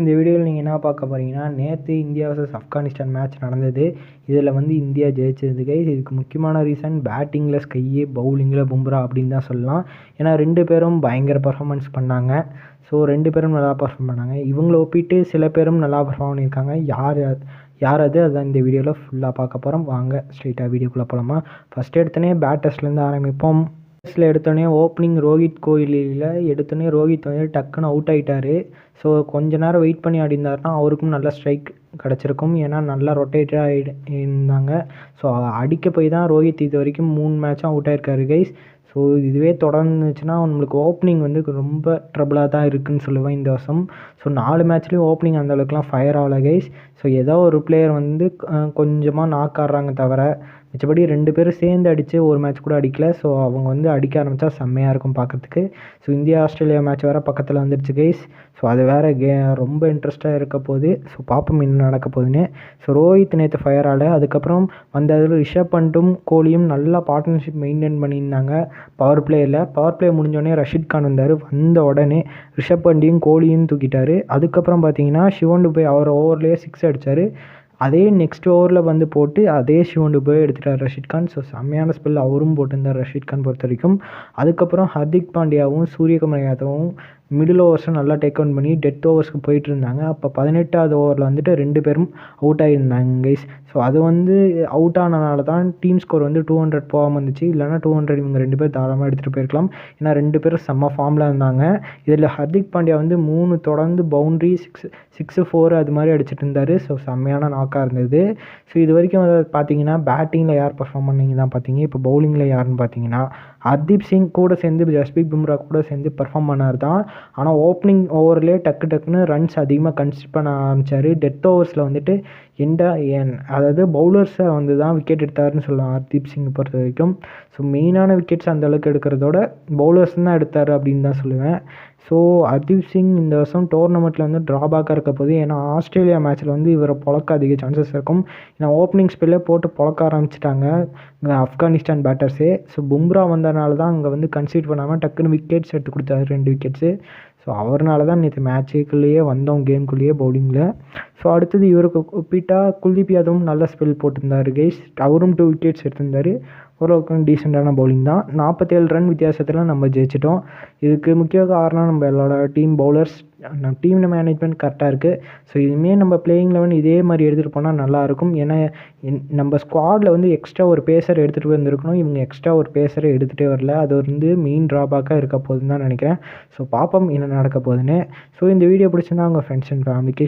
இந்த வீடியோவில் நீங்கள் என்ன பார்க்க போகிறீங்கன்னா, நேற்று இந்தியா வர்சஸ் ஆப்கானிஸ்தான் மேட்ச் நடந்தது. இதில் இந்தியா ஜெயிச்சது கைஸ். இதுக்கு முக்கியமான ரீசன் பேட்டிங்கில் ஸ்கையி, பவுலிங்கில் பும்ரா அப்படின்னு தான் சொல்லலாம். ஏன்னா 2 பேரும் பயங்கர பர்ஃபார்மன்ஸ் பண்ணாங்க. ஸோ 2 பேரும் நல்லா பர்ஃபார்ம் பண்ணாங்க. இவங்கள ஒப்பிட்டு சில பேரும் நல்லா பர்ஃபார்ம் பண்ணியிருக்காங்க. யார் அது அதான் இந்த வீடியோவில் ஃபுல்லாக பார்க்க போகிறோம். வாங்க ஸ்ட்ரெயிட்டாக வீடியோக்குள்ளே போகலாமா. ஃபஸ்ட்டு எடுத்தோடனே பேட்டர்ஸ்லேருந்து ஆரம்பிப்போம். எடுத்தோடனே ஓப்பனிங் ரோஹித் கோஹ்லியில் எடுத்தோடனே ரோஹித் டக்குன்னு அவுட் ஆகிட்டார். ஸோ கொஞ்ச நேரம் வெயிட் பண்ணி ஆடிருந்தாருன்னா அவருக்கும் நல்ல ஸ்ட்ரைக் கிடச்சிருக்கும். ஏன்னா நல்லா ரொட்டேட்டாக இருந்தாங்க. ஸோ அடிக்க போய் தான் ரோஹித் இது வரைக்கும் 3 மேட்சும் அவுட் ஆயிருக்காரு கைஸ். ஸோ இதுவே தொடர்ந்துச்சுன்னா நம்மளுக்கு ஓப்பனிங் ரொம்ப ட்ரபிளாக தான் இருக்குதுன்னு சொல்லுவேன் இந்த வருஷம். ஸோ 4 மேட்ச்லேயும் ஓப்பனிங் அந்தளவுக்குலாம் ஃபயர் ஆகலை கைஸ். ஸோ ஏதோ ஒரு பிளேயர் கொஞ்சமாக நாக் ஆடுறாங்க தவிர மிச்சபடி 2 பேரும் சேர்ந்து அடித்து ஒரு மேட்ச் கூட அடிக்கல. ஸோ அவங்க அடிக்க ஆரம்பித்தா செம்மையாக இருக்கும் பார்க்குறதுக்கு. ஸோ இந்தியா ஆஸ்திரேலியா மேட்ச் வேறு பக்கத்தில் வந்துடுச்சு கைஸ். ஸோ அது வேறு ரொம்ப இன்ட்ரெஸ்ட்டாக இருக்க போகுது. ஸோ பார்ப்போம் என்ன நடக்க போகுதுன்னு. ஸோ ரோஹித் நேற்று ஃபயர் ஆகலை. அதுக்கப்புறம் அதில் ரிஷப் பண்ட்டும் கோலியும் நல்லா பார்ட்னர்ஷிப் மெயின்டைன் பண்ணியிருந்தாங்க பவர் பிளே முடிஞ்சோடனே ரஷீத் கான் வந்த உடனே ரிஷப் பண்டையும் கோலியும் தூக்கிட்டார். அதுக்கப்புறம் பார்த்தீங்கன்னா சிவன் துபே அவர் ஓவர்லேயே 6 அடித்தார். அதே நெக்ஸ்ட் ஓவரில் போட்டு அதே சிவன் துபே எடுத்துட்டார் ரஷீத் கான். ஸோ செம்மையான ஸ்பெல் அவரும் போட்டிருந்தார் ரஷீத் கான் பொறுத்த வரைக்கும். அதுக்கப்புறம் ஹர்திக் பாண்டியாவும் சூரியகுமார் யாதவும் மிடில் ஓவர்ஸும் நல்லா டேக் அவுட் பண்ணி டெத் ஓவர்ஸ்க்கு போயிட்டு இருந்தாங்க. அப்போ 18வது ஓவரில் 2 பேரும் அவுட் ஆகியிருந்தாங்க கைஸ். ஸோ அது அவுட் ஆனதுனால தான் டீம் ஸ்கோர் 200 போகாமல் இருந்துச்சு. இல்லைனா 200 இவங்க 2 பேர் தாராளமாக எடுத்துகிட்டு போயிருக்கலாம். ஏன்னா 2 பேரும் செம்ம ஃபார்மில் இருந்தாங்க. இதில் ஹர்திக் பாண்டியா 3 தொடர்ந்து பவுண்ட்ரி 6, 4 அது மாதிரி அடிச்சிட்டு இருந்தார். ஸோ செம்மையான நாக்காக இருந்தது. ஸோ இது வரைக்கும் பார்த்தீங்கன்னா பேட்டிங்கில் யார் பர்ஃபார்ம் பண்ணிங்க தான் பார்த்தீங்க. இப்போ பவுலிங்கில் யாருன்னு பார்த்தீங்கன்னா ஹர்தீப் சிங் கூட சேர்ந்து ஜஸ்பிரீத் பும்ரா கூட சேர்ந்து பர்ஃபார்ம் பண்ணார் தான். ஆனால் ஓப்பனிங் ஓவர்லேயே டக்குன்னு ரன்ஸ் அதிகமாக கன்சிடர் பண்ண ஆரம்பித்தார். டெத் ஓவர்ஸில் அதாவது பவுலர்ஸை தான் விக்கெட் எடுத்தாருன்னு சொல்லலாம் ஹர்தீப் சிங் பொறுத்த வரைக்கும். ஸோ மெயினான விக்கெட்ஸ் அந்தளவுக்கு எடுக்கிறதோட பவுலர்ஸ் தான் எடுத்தார் அப்படின்னு தான் சொல்லுவேன். ஸோ ஹர்தீப் சிங் இந்த வருஷம் டோர்னமெண்ட்டில் ட்ராபேக்காக இருக்க போது. ஏன்னா ஆஸ்திரேலியா மேட்ச்சில் இவரை பொழக்க அதிக சான்சஸ் இருக்கும். ஏன்னா ஓப்பனிங் ஸ்பெல்லே போட்டு பொழக்க ஆரம்பிச்சிட்டாங்க ஆப்கானிஸ்தான் பேட்டர்ஸே. ஸோ பும்ரா வந்ததுனால தான் அங்கே கன்சீட் பண்ணாமல் டக்குன்னு விக்கெட்ஸ் எடுத்து கொடுத்தாரு 2 விக்கெட்ஸு. ஸோ அவர்னால தான் நேற்று மேட்சுக்குள்ளேயே வந்தோம் கேமுக்குள்ளேயே பவுலிங்கில். ஸோ அடுத்தது இவருக்கு ஒப்பிட்டா குல்தீப் யாதவும் நல்ல ஸ்பெல் போட்டிருந்தார் கைஸ். அவரும் 2 விக்கெட்ஸ் எடுத்திருந்தார். ஓரளவுக்கு டீசெண்டான பவுலிங் தான். 47 ரன் வித்தியாசத்தில் நம்ம ஜெயிச்சிட்டோம். இதுக்கு முக்கிய காரணம் நம்மளோட டீம் பவுலர்ஸ், டீம் மேனேஜ்மெண்ட் கரெக்டாக இருக்குது. ஸோ இதுமாரி நம்ம பிளேயிங் 11 இதே மாதிரி எடுத்துகிட்டு போனால் நல்லாயிருக்கும். ஏன்னா நம்ம ஸ்குவாடில் எக்ஸ்ட்ரா ஒரு பேசர் எடுத்துகிட்டு வந்திருக்கணும். இவங்க எக்ஸ்ட்ரா ஒரு பேசரை எடுத்துகிட்டே வரல. அது மெயின் ட்ராபேக்காக இருக்க போகுதுன்னு தான் நினைக்கிறேன். ஸோ பார்ப்போம் என்ன நடக்க போகுதுன்னு. ஸோ இந்த வீடியோ பிடிச்சிருந்தா உங்கள் ஃப்ரெண்ட்ஸ் அண்ட் ஃபேமிலிக்கு